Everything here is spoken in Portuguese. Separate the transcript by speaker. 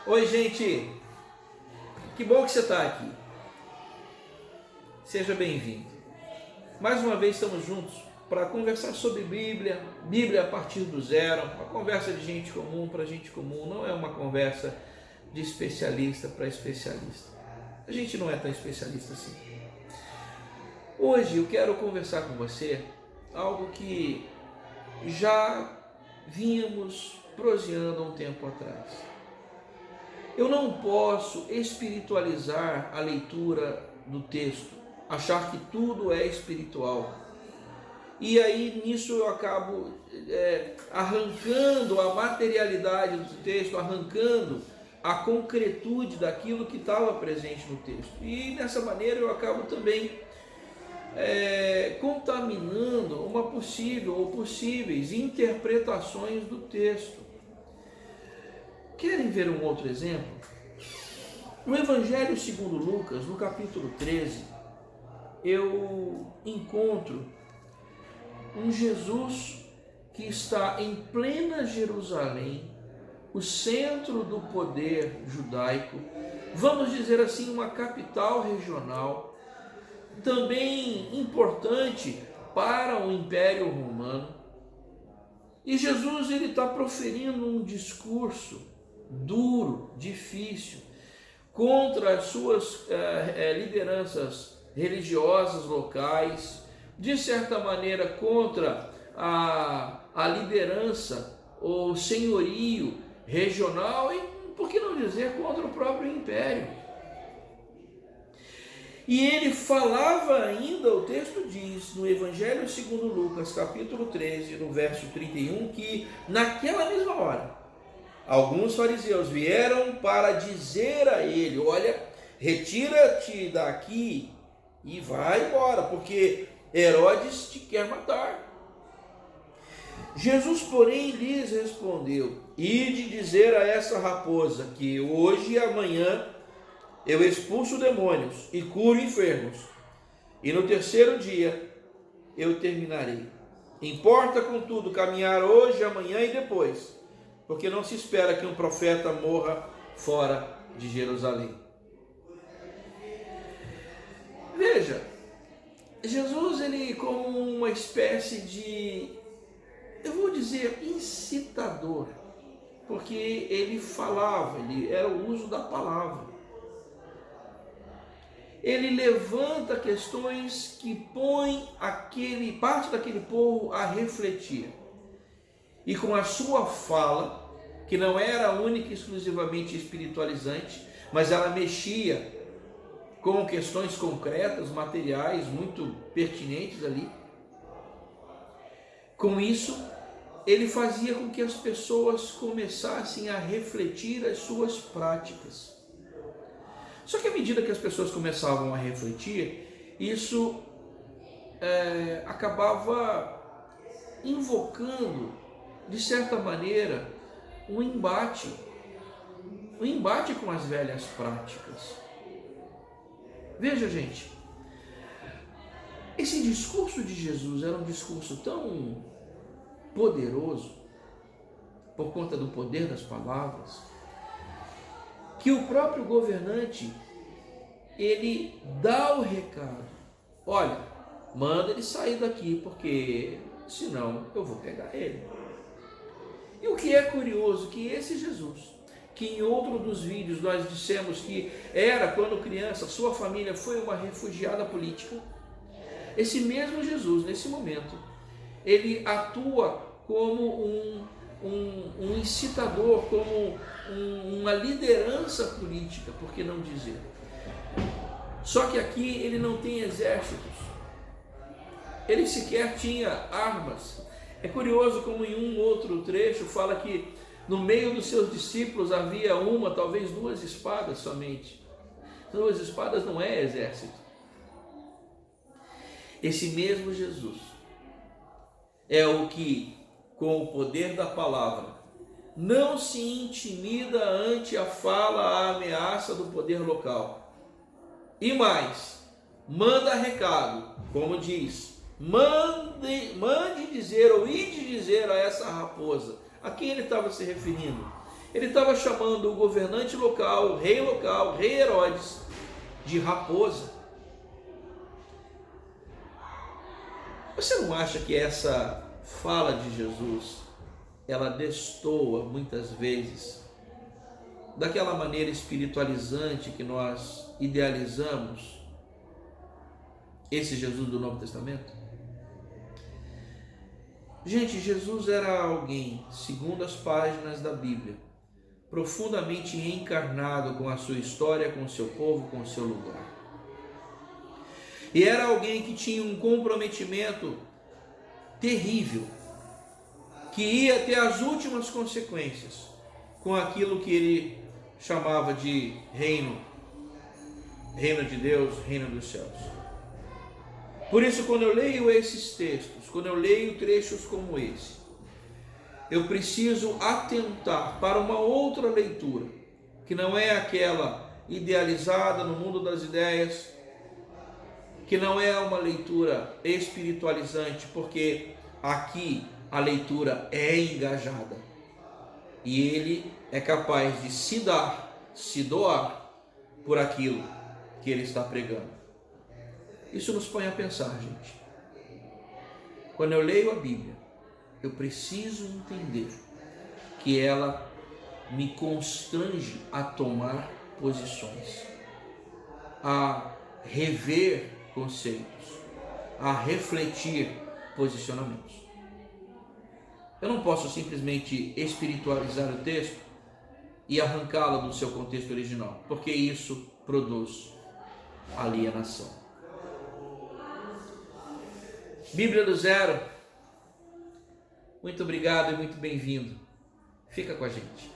Speaker 1: Oi, gente, que bom que você está aqui. Seja bem-vindo. Mais uma vez estamos juntos para conversar sobre Bíblia, Bíblia a partir do zero, uma conversa de gente comum para gente comum, não é uma conversa de especialista para especialista. A gente não é tão especialista assim. Hoje eu quero conversar com você algo que já vínhamos proseando há um tempo atrás. Eu não posso espiritualizar a leitura do texto, achar que tudo é espiritual. E aí nisso eu acabo arrancando a materialidade do texto, arrancando a concretude daquilo que estava presente no texto. E dessa maneira eu acabo também contaminando uma possível ou possíveis interpretações do texto. Querem ver um outro exemplo? No Evangelho segundo Lucas, no capítulo 13, eu encontro um Jesus que está em plena Jerusalém, o centro do poder judaico, vamos dizer assim, uma capital regional, também importante para o Império Romano. E Jesus ele está proferindo um discurso duro, difícil, contra as suas lideranças religiosas locais, de certa maneira contra a liderança ou senhorio regional e, por que não dizer, contra o próprio império. E ele falava ainda, o texto diz, no Evangelho segundo Lucas, capítulo 13, no verso 31, que naquela mesma hora, alguns fariseus vieram para dizer a ele: olha, retira-te daqui e vai embora, porque Herodes te quer matar. Jesus, porém, lhes respondeu: ide dizer a essa raposa que hoje e amanhã eu expulso demônios e curo enfermos, e no terceiro dia eu terminarei. Importa, contudo, caminhar hoje, amanhã e depois, porque não se espera que um profeta morra fora de Jerusalém. Veja, Jesus, ele como uma espécie de, eu vou dizer, incitador, porque ele falava, ele era o uso da palavra. Ele levanta questões que põem parte daquele povo a refletir. E com a sua fala, que não era única e exclusivamente espiritualizante, mas ela mexia com questões concretas, materiais, muito pertinentes ali. Com isso, ele fazia com que as pessoas começassem a refletir as suas práticas. Só que à medida que as pessoas começavam a refletir, isso acabava invocando, de certa maneira, um embate com as velhas práticas. Veja, gente, esse discurso de Jesus era um discurso tão poderoso, por conta do poder das palavras, que o próprio governante, ele dá o recado: olha, manda ele sair daqui, porque senão eu vou pegar ele. E o que é curioso, que esse Jesus, que em outro dos vídeos nós dissemos que era, quando criança, sua família foi uma refugiada política, esse mesmo Jesus, nesse momento, ele atua como um incitador, como uma liderança política, por que não dizer? Só que aqui ele não tem exércitos, ele sequer tinha armas. É curioso como em um outro trecho fala que no meio dos seus discípulos havia uma, talvez duas espadas somente. Duas espadas não é exército. Esse mesmo Jesus é o que, com o poder da palavra, não se intimida ante a fala, a ameaça do poder local. E mais, manda recado, como diz, mande dizer ou ide dizer a essa raposa. A quem ele estava se referindo? Ele estava chamando o governante local, o rei Herodes, de raposa. Você não acha que essa fala de Jesus, ela destoa muitas vezes daquela maneira espiritualizante que nós idealizamos esse Jesus do Novo Testamento? Gente, Jesus era alguém, segundo as páginas da Bíblia, profundamente encarnado com a sua história, com o seu povo, com o seu lugar. E era alguém que tinha um comprometimento terrível, que ia até as últimas consequências com aquilo que ele chamava de reino de Deus, reino dos céus. Por isso, quando eu leio esses textos, quando eu leio trechos como esse, eu preciso atentar para uma outra leitura, que não é aquela idealizada no mundo das ideias, que não é uma leitura espiritualizante, porque aqui a leitura é engajada e ele é capaz de se dar, se doar por aquilo que ele está pregando. Isso nos põe a pensar, gente. Quando eu leio a Bíblia, eu preciso entender que ela me constrange a tomar posições, a rever conceitos, a refletir posicionamentos. Eu não posso simplesmente espiritualizar o texto e arrancá-lo do seu contexto original, porque isso produz alienação. Bíblia do Zero, muito obrigado e muito bem-vindo. Fica com a gente.